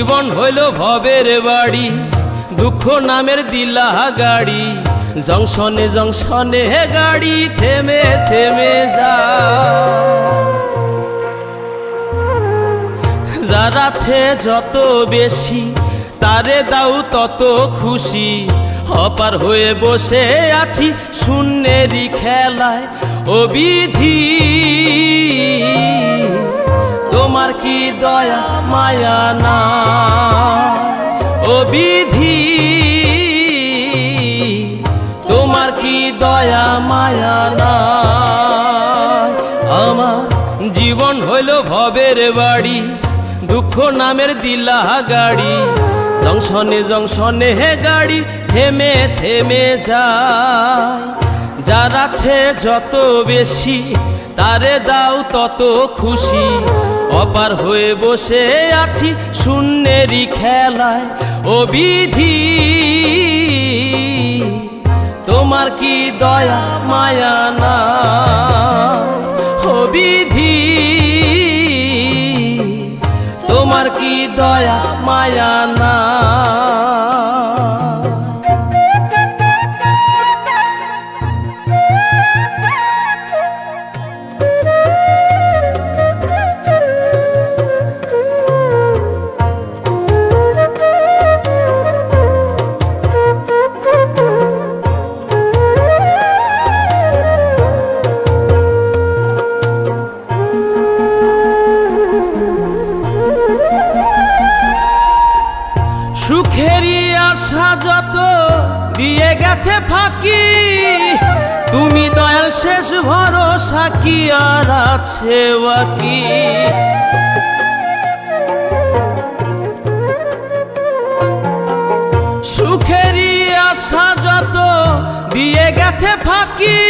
জীবন হইল ভবের বাড়ি, দুঃখ নামের দিলা গাড়ি। জংশনে জংশনে গাড়ি থেমে থেমে যায়। যার আছে যত বেশি তারে দাও তত খুশি। অপার হয়ে বসে আছি শূন্যেরই খেলায়। ও বিধি তোমার কি দয়া মায়া না? ও বিধি তোমার কি দয়া মায়া না? আমার জীবন হইল ভবের বাড়ি, দুঃখ নামের দিলা গাড়ি। জংশনে জংশনে গাড়ি থেমে থেমে যায়। যার আছে যত বেশি তারে দাও তত খুশি। অপার হয়ে বসে আছি শূন্যেরই খেলায়। ও বিধি তোমার কি দয়া মায়া না? ও বিধি তোমার কি দয়া মায়া না? সুখেরই আশা যত দিয়ে গেছে ফাঁকি। তুমি দয়াল শেষ ভরসা কি আর আছে বাকি? সুখেরই আশা যত দিয়ে গেছে ফাঁকি।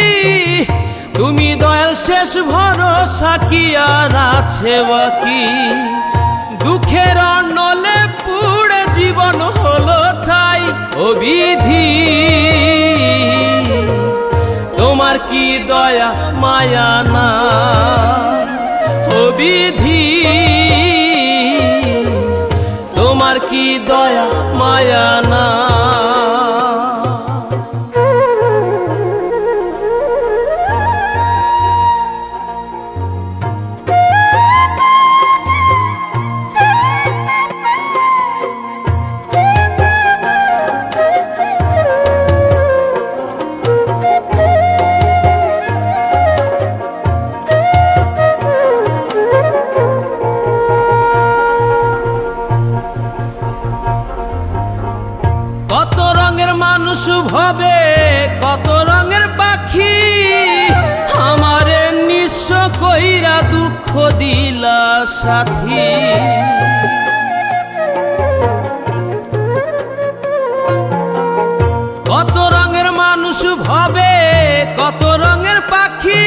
তুমি দয়াল শেষ ভরসা কি আর আছে বাকি? দুঃখের অনলে পুড়ে জীবন হলো ছাই। ও বিধি তোমার কি দয়া মায়া না? ও বিধি তোমার কি দয়া মায়া না? কত রঙের মানুষ ভবে কত রঙের পাখি। আমারে নিঃস্ব কইরা দুঃখ দিলা সাথী। কত রঙের মানুষ ভবে কত রঙের পাখি।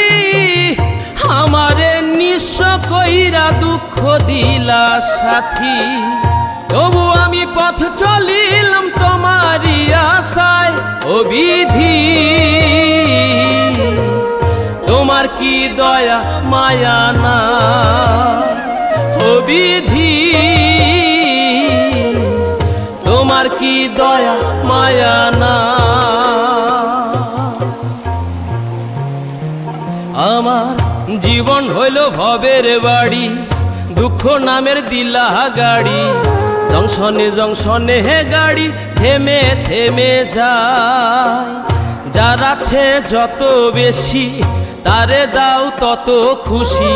আমারে নিঃস্ব কইরা দুঃখ দিলা সাথী। তবু আমি পথ চলিলাম তোমারই আশায়। ও বিধি তোমার কি দয়া মায়া না? ও বিধি তোমার কি দয়া মায়া না? আমার জীবন হইল ভবের বাড়ি, দুঃখ নামের দিলা গাড়ি। জংশনে জংশনে গাড়ি থেমে থেমে যায়। যার আছে যত বেশি তারে দাও তত খুশি।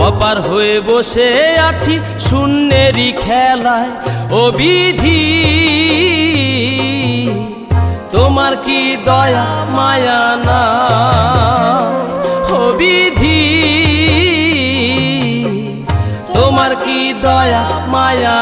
অপার হয়ে বসে আছি শূন্যেরই খেলায়। ও বিধি তোমার কি দয়া মায়া না? ও বিধি তোমার কি দয়া মায়া